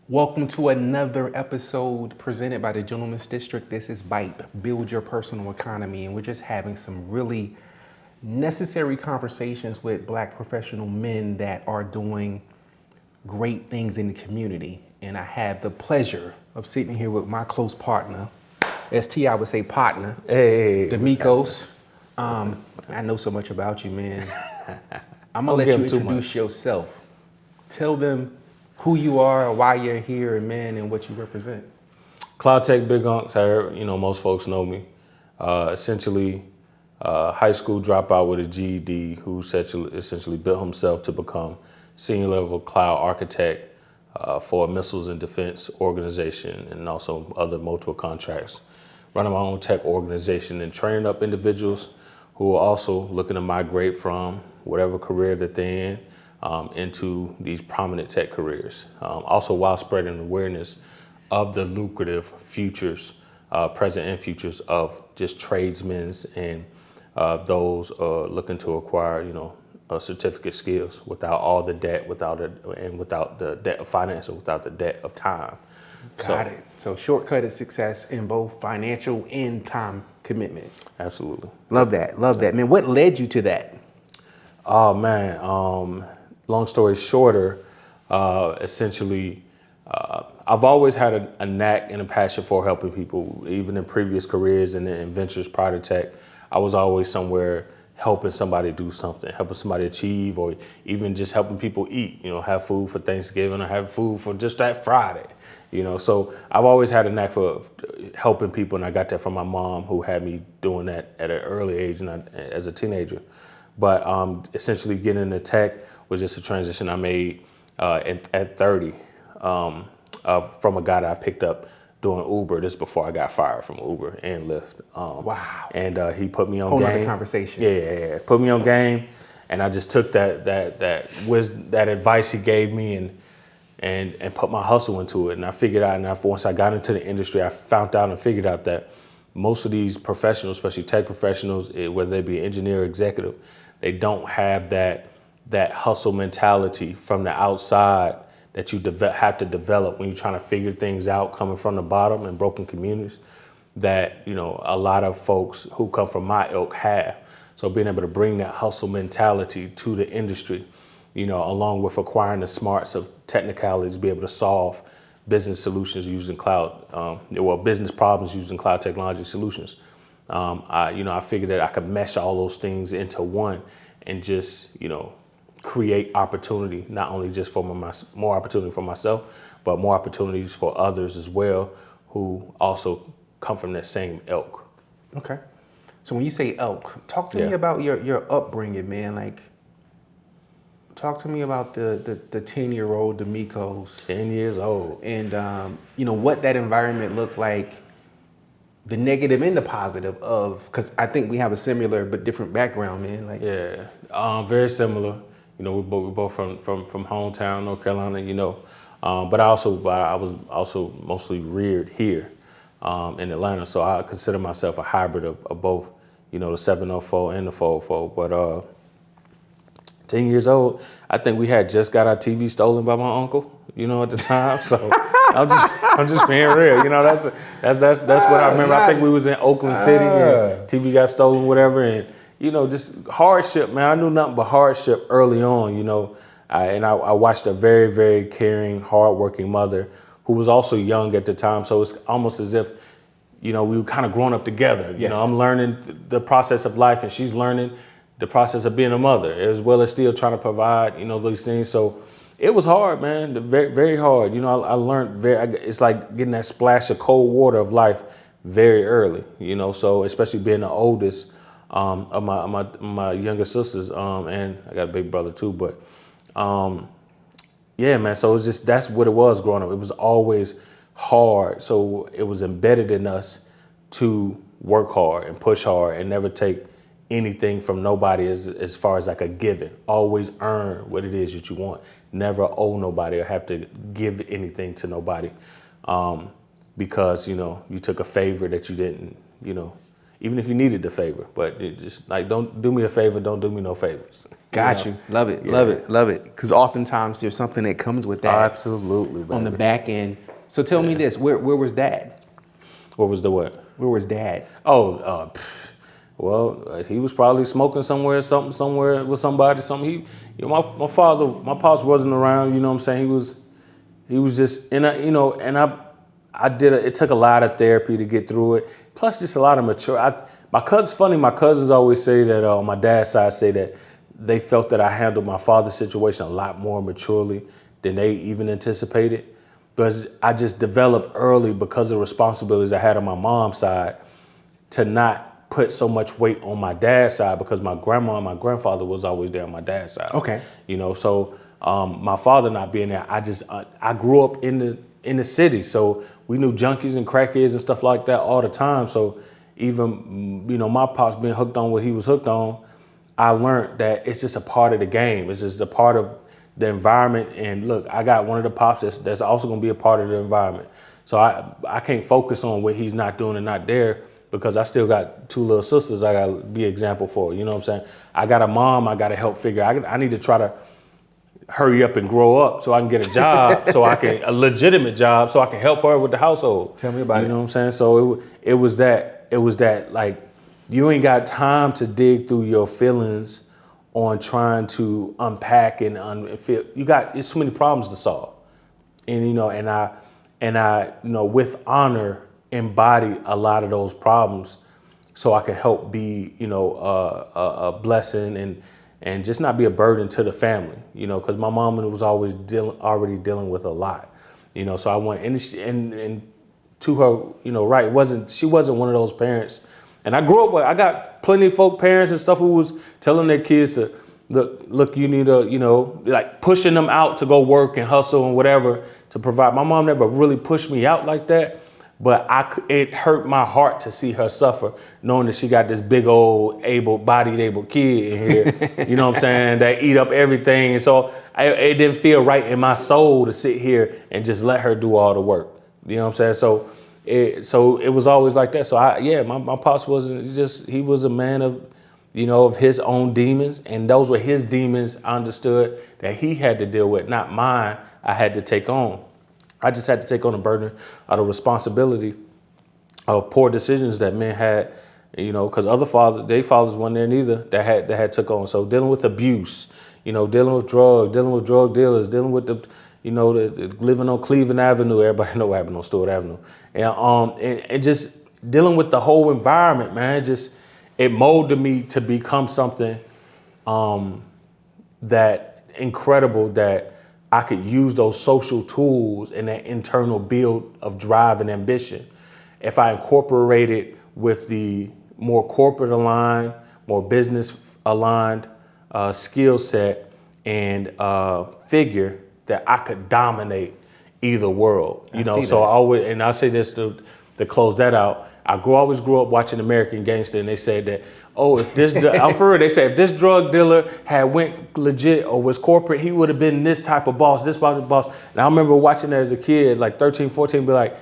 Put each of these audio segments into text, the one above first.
Welcome to another episode presented by the Gentleman's District. This is bype, Build Your Personal Economy, and we're just having some really necessary conversations with Black professional men that are doing great things in the community. And I have the pleasure of sitting here with my close partner, as T.I. would say partner, Hey, Demecos. I know so much about you, man. I'm gonna let you introduce yourself. Tell them who you are, why you're here, and man, and what you represent. Cloud Tech Big Unc, most folks know me. Essentially, high school dropout with a GED who essentially built himself to become senior level cloud architect for a missiles and defense organization and also other multiple contracts. Running my own tech organization and training up individuals who are also looking to migrate from whatever career that they're in into these prominent tech careers. Also while spreading awareness of the lucrative futures, present and futures of just tradesmen and those looking to acquire, certificate skills without all the debt, without the debt of finance, or without the debt of time. Got it. So shortcut is success in both financial and time commitment. Absolutely. Love that. Love that, man. What led you to that? Oh man. Long story shorter, essentially, I've always had a knack and a passion for helping people. Even in previous careers and in ventures prior to tech, I was always somewhere helping somebody do something, helping somebody achieve, or even just helping people eat. Have food for Thanksgiving or have food for just that Friday. So I've always had a knack for helping people, and I got that from my mom, who had me doing that at an early age and as a teenager. But essentially, getting into tech was just a transition I made at 30 from a guy that I picked up doing Uber. This before I got fired from Uber and Lyft. Wow. And he put me on Whole game. nother conversation. Yeah. Put me on game, and I just took that advice he gave me and put my hustle into it. And I figured out, and once I got into the industry, I found out and figured out that most of these professionals, especially tech professionals, whether they be engineer or executive, they don't have that hustle mentality from the outside that you have to develop when you're trying to figure things out coming from the bottom in broken communities that, a lot of folks who come from my ilk have. So being able to bring that hustle mentality to the industry, along with acquiring the smarts of technicalities to be able to solve business solutions using cloud, business problems using cloud technology solutions. I figured that I could mesh all those things into one and just, create opportunity, not only just for more opportunity for myself, but more opportunities for others as well who also come from that same ilk. Okay. So when you say elk, talk to me about your upbringing, man. Like, talk to me about the 10-year-old Demecos. 10 years old. And, what that environment looked like, the negative and the positive of, because I think we have a similar but different background, man. Like, very similar. We're both from hometown, North Carolina. But I was also mostly reared here in Atlanta, so I consider myself a hybrid of both, the 704 and the 404. But 10 years old, I think we had just got our TV stolen by my uncle, at the time. So I'm just being real. That's what I remember. I think we was in Oakland City and TV got stolen, whatever, and just hardship, man. I knew nothing but hardship early on. I watched a very, very caring, hardworking mother who was also young at the time. So it's almost as if, we were kind of growing up together. Yes. I'm learning the process of life, and she's learning the process of being a mother, as well as still trying to provide, these things. So it was hard, man, very, very hard. I learned it's like getting that splash of cold water of life very early, so especially being the oldest of my younger sisters, and I got a big brother too, but man, so it's just, that's what it was growing up. It was always hard. So it was embedded in us to work hard and push hard and never take anything from nobody as far as like a given. Always earn what it is that you want. Never owe nobody or have to give anything to nobody because, you took a favor that you didn't, even if you needed the favor. But it just like, don't do me a favor, don't do me no favors. Got you. Love it, love it, love it. Because oftentimes there's something that comes with that. Absolutely, baby. On the back end. So tell me this, where was Dad? What was the what? Where was Dad? Oh, well, he was probably smoking somewhere with somebody. My father, my pops wasn't around. You know what I'm saying? He was just in a, and it took a lot of therapy to get through it. Plus, just a lot of mature. My cousins always say that on my dad's side say that they felt that I handled my father's situation a lot more maturely than they even anticipated. But I just developed early because of the responsibilities I had on my mom's side to not put so much weight on my dad's side, because my grandma and my grandfather was always there on my dad's side. Okay. So my father not being there, I grew up in the city, so we knew junkies and crackheads and stuff like that all the time. So even my pops being hooked on what he was hooked on, I learned that it's just a part of the game. It's just a part of the environment. And look, I got one of the pops that's also going to be a part of the environment. So I can't focus on what he's not doing and not there, because I still got two little sisters I got to be an example for. You know what I'm saying? I got a mom I got to help figure. I need to try to hurry up and grow up so I can get a job, a legitimate job, so I can help her with the household. Tell me about it. You know what I'm saying? So it was that like, you ain't got time to dig through your feelings on trying to unpack and feel. It's too many problems to solve. And I with honor embody a lot of those problems so I can help be, a blessing and just not be a burden to the family, because my mom was always already dealing with a lot, so I want, and to her, right, she wasn't one of those parents. And I grew up with, I got plenty of folk parents and stuff who was telling their kids to look, you need to, like pushing them out to go work and hustle and whatever to provide. My mom never really pushed me out like that, but it hurt my heart to see her suffer, knowing that she got this big old able-bodied kid in here, you know what I'm saying, that eat up everything. And so it didn't feel right in my soul to sit here and just let her do all the work. You know what I'm saying? So it was always like that. So my pops he was a man of, of his own demons, and those were his demons. I understood that he had to deal with, not mine. I had to take on. I just had to take on the burden of the responsibility of poor decisions that men had, because other fathers wasn't there neither that had took on. So dealing with abuse, dealing with drugs, dealing with drug dealers, dealing with the living on Cleveland Avenue. Everybody know what happened on Stewart Avenue. And just dealing with the whole environment, man. It molded me to become something that incredible, that I could use those social tools and that internal build of drive and ambition. If I incorporated with the more corporate aligned, more business aligned skill set and figure, that I could dominate either world. So I'll say this to close that out. I always grew up watching American Gangster, and they said that, if this, I'm for real, they said if this drug dealer had went legit or was corporate, he would have been this type of boss, this type of boss. And I remember watching that as a kid, like 13, 14, be like,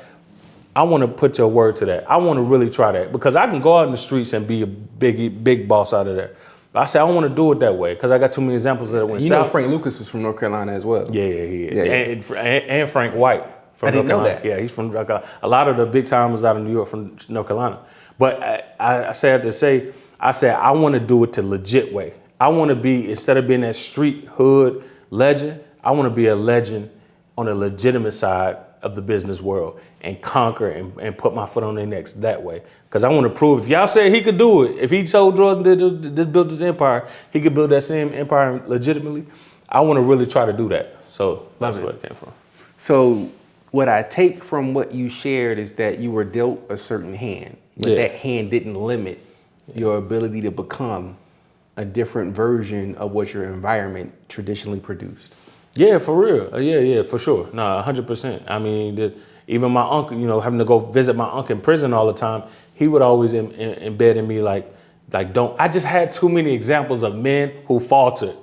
I want to put your word to that. I want to really try that, because I can go out in the streets and be a big boss out of there. But I said, I don't want to do it that way, because I got too many examples that went south. Frank Lucas was from North Carolina as well. Yeah, he is. Yeah. And Frank White. I didn't know that. Yeah, he's from North Carolina. A lot of the big timers out of New York from North Carolina. But I want to do it the legit way. I want to be, instead of being that street hood legend, I want to be a legend on the legitimate side of the business world and conquer and put my foot on their necks that way. Because I want to prove, if y'all said he could do it, if he sold drugs and built this empire, he could build that same empire legitimately. I want to really try to do that. So that's where it came from. So what I take from what you shared is that you were dealt a certain hand, but that hand didn't limit your ability to become a different version of what your environment traditionally produced. Yeah, for real. Yeah, for sure. No, 100%. I mean, even my uncle, having to go visit my uncle in prison all the time, he would always embed in me like don't. I just had too many examples of men who faltered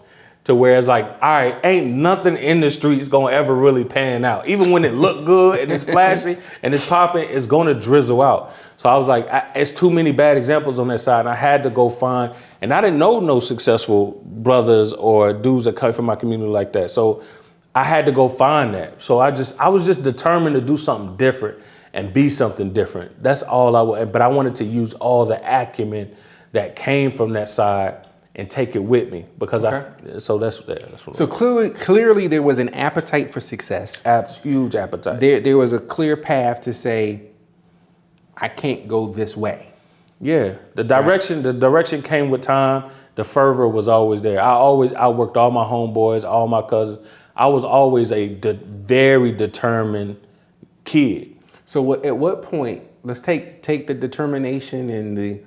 to where it's like, all right, ain't nothing in the streets gonna ever really pan out. Even when it look good and it's flashy and it's popping, it's gonna drizzle out. So I was like, it's too many bad examples on that side. And I had to go find, and I didn't know no successful brothers or dudes that come from my community like that. So I had to go find that. So I was just determined to do something different and be something different. That's all I wanted. But I wanted to use all the acumen that came from that side and take it with me because that's what. So clearly there was an appetite for success. Huge appetite. There was a clear path to say, I can't go this way. Yeah, the direction came with time. The fervor was always there. I worked all my homeboys, all my cousins. I was always a very determined kid. So at what point, let's take the determination and the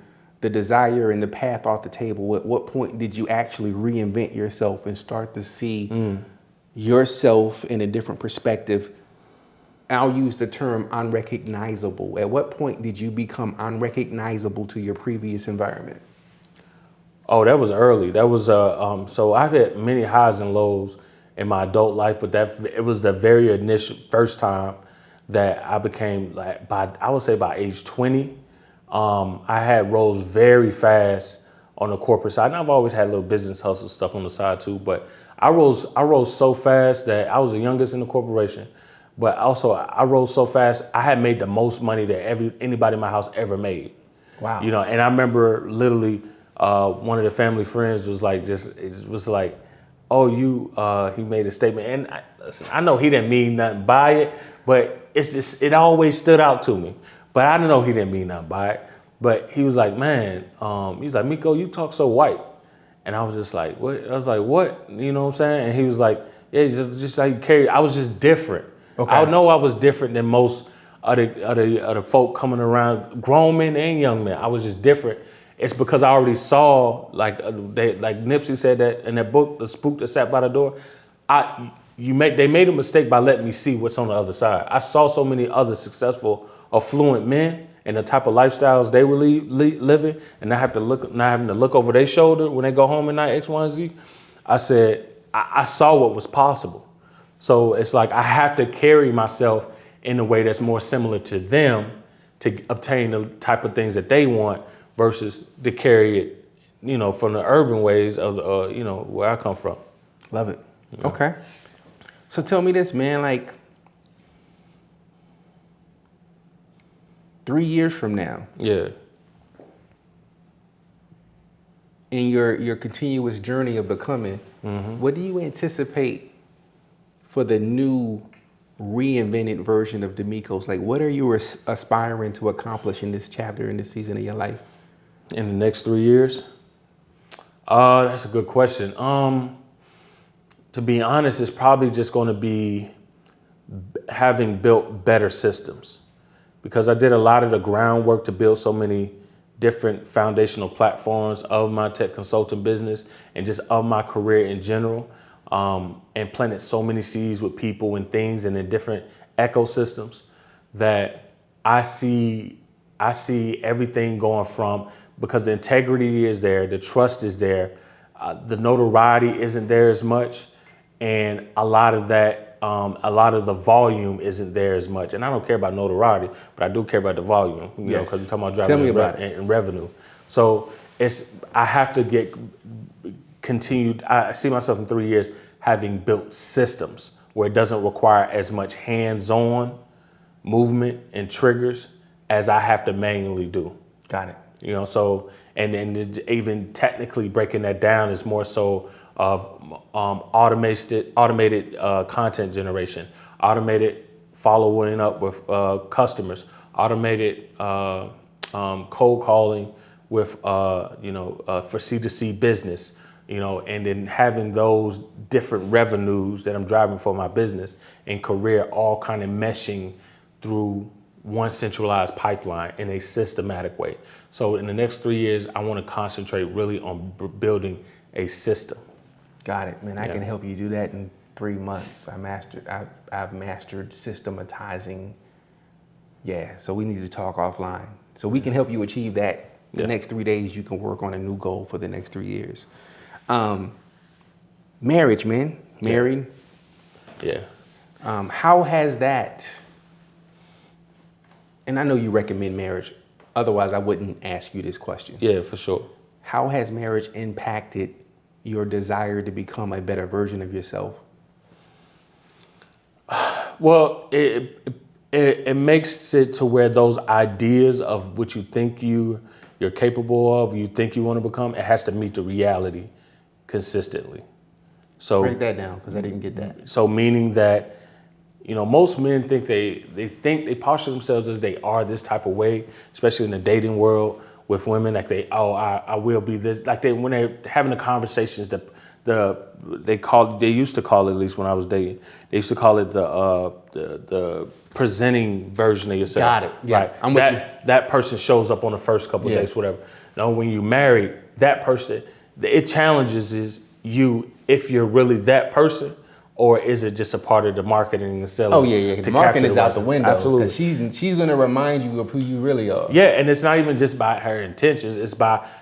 desire and the path off the table. At what point did you actually reinvent yourself and start to see yourself in a different perspective? I'll use the term unrecognizable. At what point did you become unrecognizable to your previous environment? Oh, that was early. That was so I've had many highs and lows in my adult life, but it was the very initial first time that I became like I would say by age 20. I had rose very fast on the corporate side. And I've always had little business hustle stuff on the side too, but I rose so fast that I was the youngest in the corporation. But also I rose so fast, I had made the most money that anybody in my house ever made. Wow. You know, and I remember literally one of the family friends was like, oh, he made a statement. And I know he didn't mean nothing by it, but it always stood out to me. But I don't know he didn't mean nothing by it. But he was like, man, he's like, Miko, you talk so white. And I was just like, what? I was like, what? You know what I'm saying? And he was like, yeah, just how you carry. I was just different. Okay. I know I was different than most other folk coming around, grown men and young men. I was just different. It's because I already saw, like Nipsey said that in that book, The Spook That Sat by the Door. They made a mistake by letting me see what's on the other side. I saw so many other successful, affluent men and the type of lifestyles they were living, and not having to look over their shoulder when they go home at night, X, Y, and Z. I said, I saw what was possible. So it's like I have to carry myself in a way that's more similar to them to obtain the type of things that they want versus to carry it, you know, from the urban ways of, where I come from. Love it. Yeah. Okay. So tell me this, man, like 3 years from now. Yeah. In your continuous journey of becoming, what do you anticipate for the new reinvented version of Demecos? Like, what are you aspiring to accomplish in this chapter, in this season of your life? In the next 3 years? That's a good question. To be honest, it's probably just going to be having built better systems, because I did a lot of the groundwork to build so many different foundational platforms of my tech consulting business and just of my career in general, and planted so many seeds with people and things and in different ecosystems that I see everything going from, because the integrity is there, the trust is there, the notoriety isn't there as much, and a lot of the volume isn't there as much. And I don't care about notoriety, but I do care about the volume, you know, because we're talking about driving and revenue. So I have to I see myself in 3 years having built systems where it doesn't require as much hands-on movement and triggers as I have to manually do. Got it. You know, so, and then even technically breaking that down is more so of automated content generation, automated following up with customers, automated cold calling with for C2C business, you know, and then having those different revenues that I'm driving for my business and career all kind of meshing through one centralized pipeline in a systematic way. So in the next 3 years, I want to concentrate really on building a system. Got it, man. I can help you do that in 3 months. I've mastered systematizing. Yeah, so we need to talk offline. So we can help you achieve that. The next 3 days, you can work on a new goal for the next 3 years. Marriage, man. Married. Yeah. How has that, and I know you recommend marriage, otherwise I wouldn't ask you this question. Yeah, for sure. How has marriage impacted your desire to become a better version of yourself? Well, it makes it to where those ideas of what you think you're capable of, you think you want to become, it has to meet the reality consistently. Break So that down, because I didn't get that. so meaning that, most men think they posture themselves as they are this type of way, especially in the dating world with women, like I will be this, like when they're having the conversations, they used to call it, at least when I was dating, they used to call it the presenting version of yourself. Got it. Yeah, Right. I'm with you. That person shows up on the first couple of Yeah. days, whatever. Now, when you marry that person, it challenges is you if you're really that person, or is it just a part of the marketing and selling? Oh yeah. The marketing is out the window. Absolutely. Because she's gonna remind you of who you really are. Yeah, and it's not even just by her intentions. It's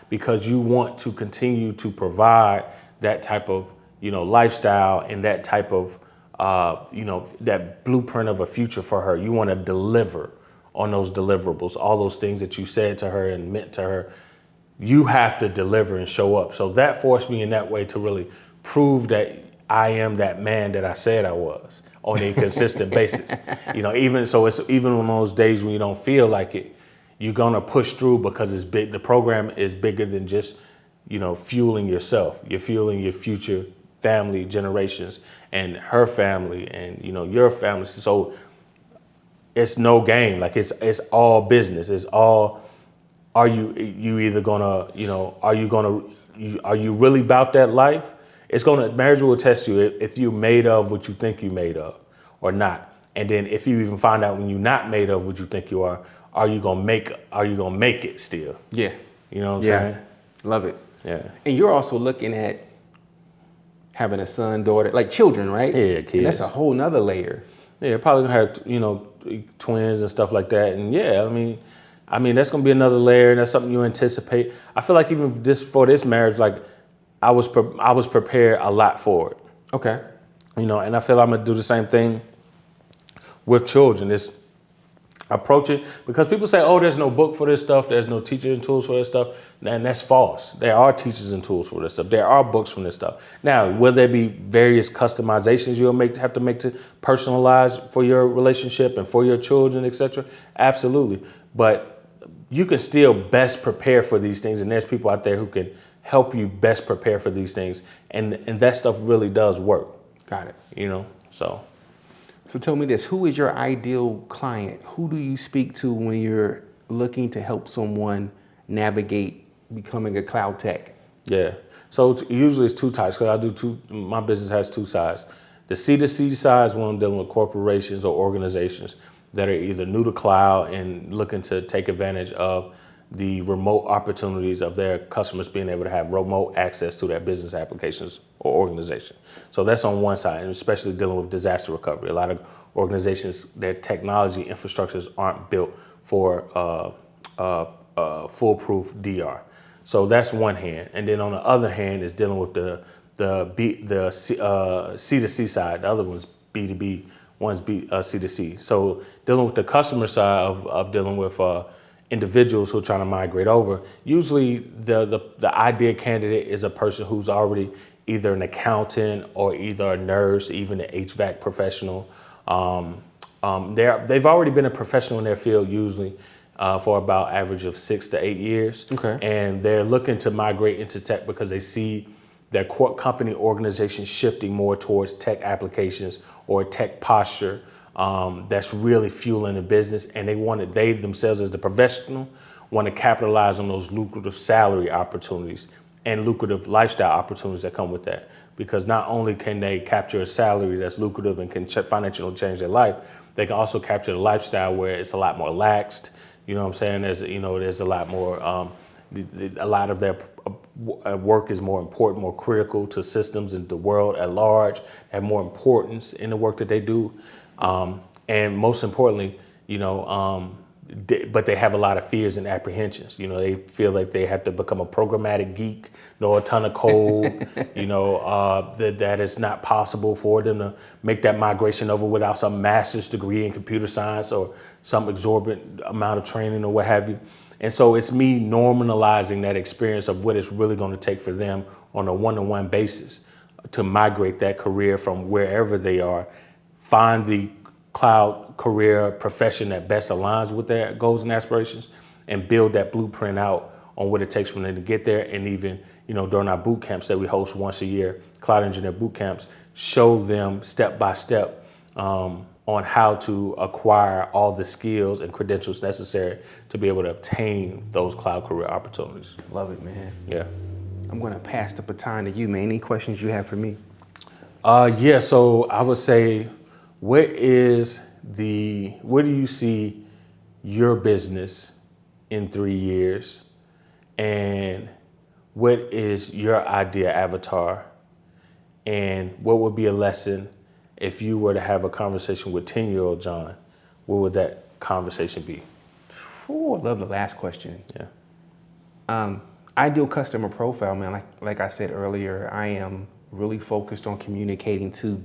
because you want to continue to provide that type of lifestyle and that type of that blueprint of a future for her. You want to deliver on those deliverables, all those things that you said to her and meant to her. You have to deliver and show up. So that forced me in that way to really prove that I am that man that I said I was on a consistent basis. Even on those days when you don't feel like it, you're gonna push through because it's big. The program is bigger than just, fueling yourself. You're fueling your future family, generations, and her family, and your family. So it's no game. Like it's all business. It's all. Are you either gonna, are you really about that life? Marriage will test you if you're made of what you think you're made of or not. And then if you even find out when you're not made of what you think you are you gonna make it still? Yeah. You know what I'm saying? Love it. Yeah. And you're also looking at having a son, daughter, like children, right? Yeah, kids. And that's a whole nother layer. Yeah, probably gonna have, twins and stuff like that. And yeah, I mean that's gonna be another layer, and that's something you anticipate. I feel like even for this marriage, like I was prepared a lot for it. Okay. And I feel I'm gonna do the same thing with children. It's approach it because people say, oh, there's no book for this stuff, there's no teachers and tools for this stuff, and that's false. There are teachers and tools for this stuff. There are books from this stuff. Now, will there be various customizations you'll have to make to personalize for your relationship and for your children, etc.? Absolutely. But you can still best prepare for these things, and there's people out there who can help you best prepare for these things, and that stuff really does work. Got it. So tell me this, who is your ideal client? Who do you speak to when you're looking to help someone navigate becoming a cloud tech? yeah. So usually it's two types, because my business has two sides. The C2C side is when I'm dealing with corporations or organizations that are either new to cloud and looking to take advantage of the remote opportunities of their customers being able to have remote access to their business applications or organization. So that's on one side, and especially dealing with disaster recovery. A lot of organizations, their technology infrastructures aren't built for foolproof DR. So that's one hand. And then on the other hand is dealing with the C2C side. The other one's B2B, one's C2C. So dealing with the customer side of dealing with individuals who are trying to migrate over. Usually the ideal candidate is a person who's already either an accountant or either a nurse, even an HVAC professional. They've already been a professional in their field usually for about average of 6 to 8 years. Okay. And they're looking to migrate into tech because they see their company organization shifting more towards tech applications or tech posture that's really fueling the business, and they themselves as the professional want to capitalize on those lucrative salary opportunities and lucrative lifestyle opportunities that come with that. Because not only can they capture a salary that's lucrative and can financially change their life, they can also capture the lifestyle where it's a lot more laxed. You know what I'm saying? There's a lot more. A lot of their work is more important, more critical to systems and the world at large, have more importance in the work that they do. And most importantly, but they have a lot of fears and apprehensions. You know, they feel like they have to become a programmatic geek, know a ton of code. You know, that it's not possible for them to make that migration over without some master's degree in computer science or some exorbitant amount of training or what have you. And so it's me normalizing that experience of what it's really going to take for them on a one-to-one basis to migrate that career from wherever they are, find the cloud career profession that best aligns with their goals and aspirations, and build that blueprint out on what it takes for them to get there. And even, you know, during our boot camps that we host once a year, cloud engineer boot camps, show them step by step on how to acquire all the skills and credentials necessary to be able to obtain those cloud career opportunities. Love it, man. Yeah. I'm gonna pass the baton to you, man. Any questions you have for me? Yeah, so I would say, where do you see your business in 3 years? And what is your ideal avatar? And what would be a lesson if you were to have a conversation with 10-year-old John? What would that conversation be? Oh, I love the last question. Yeah. Ideal customer profile, man. Like I said earlier, I am really focused on communicating to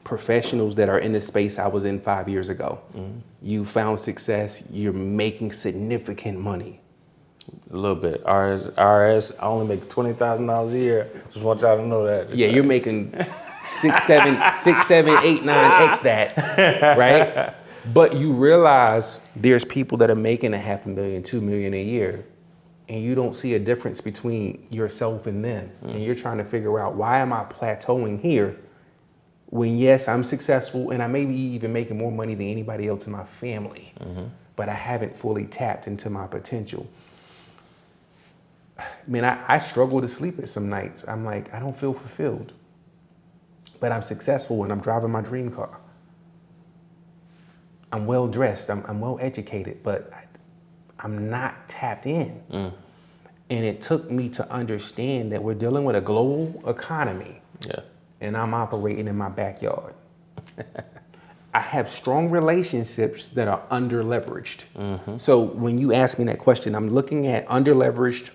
professionals that are in the space I was in 5 years ago. Mm-hmm. You found success, you're making significant money. A little bit. RS, I only make $20,000 a year. Just want y'all to know that. Yeah, you're making 6, 7, 8, 9 X that, right? But you realize there's people that are making $500,000, $2 million a year, and you don't see a difference between yourself and them. And you're trying to figure out, why am I plateauing here when, yes, I'm successful and I may be even making more money than anybody else in my family, but I haven't fully tapped into my potential. Man, I struggle to sleep at some nights. I'm like, I don't feel fulfilled, but I'm successful and I'm driving my dream car. I'm well dressed, I'm well educated, but I'm not tapped in. And it took me to understand that we're dealing with a global economy. Yeah. And I'm operating in my backyard. I have strong relationships that are under-leveraged. So when you ask me that question, I'm looking at under-leveraged,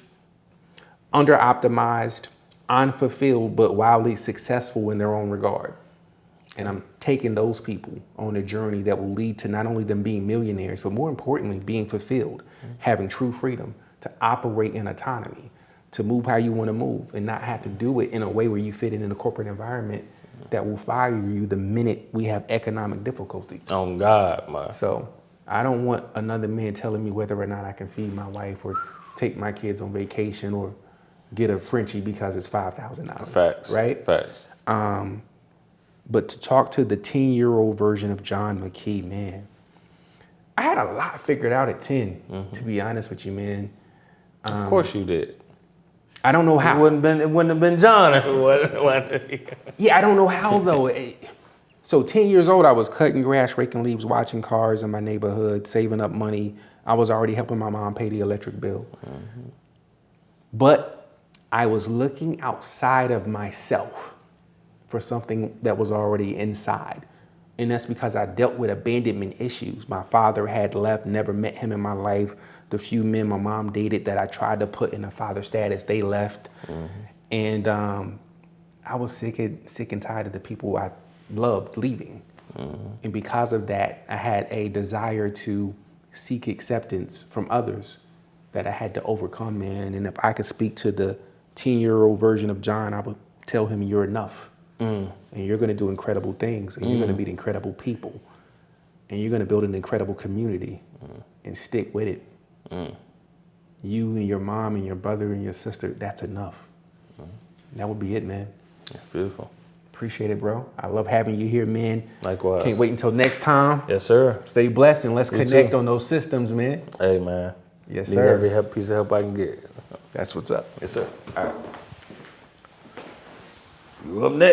under-optimized, unfulfilled, but wildly successful in their own regard. And I'm taking those people on a journey that will lead to not only them being millionaires, but more importantly, being fulfilled, having true freedom to operate in autonomy, to move how you want to move and not have to do it in a way where you fit in a corporate environment that will fire you the minute we have economic difficulties. Oh God, man. So I don't want another man telling me whether or not I can feed my wife or take my kids on vacation or get a Frenchie because it's $5,000. Facts. Right? Facts. But to talk to the 10-year-old version of John McKee, man, I had a lot figured out at 10, to be honest with you, man. Of course you did. I don't know how. It wouldn't have been John if it wasn't. Yeah, I don't know how though. So 10 years old, I was cutting grass, raking leaves, watching cars in my neighborhood, saving up money. I was already helping my mom pay the electric bill. But I was looking outside of myself for something that was already inside. And that's because I dealt with abandonment issues. My father had left, never met him in my life. The few men my mom dated that I tried to put in a father status, they left. And I was sick and tired of the people I loved leaving. And because of that, I had a desire to seek acceptance from others that I had to overcome, man. And if I could speak to the 10-year-old version of John, I would tell him, you're enough. And you're gonna do incredible things, and you're gonna meet incredible people, and you're gonna build an incredible community, and stick with it. You and your mom and your brother and your sister, that's enough. That would be it, man. That's beautiful. Appreciate it, bro. I love having you here, man. Likewise. Can't wait until next time. Yes, sir. Stay blessed, and let's You connect too. on those systems, man. Hey, man. Yes, Need sir. every piece of help I can get. That's what's up. Yes, sir. All right. You up next.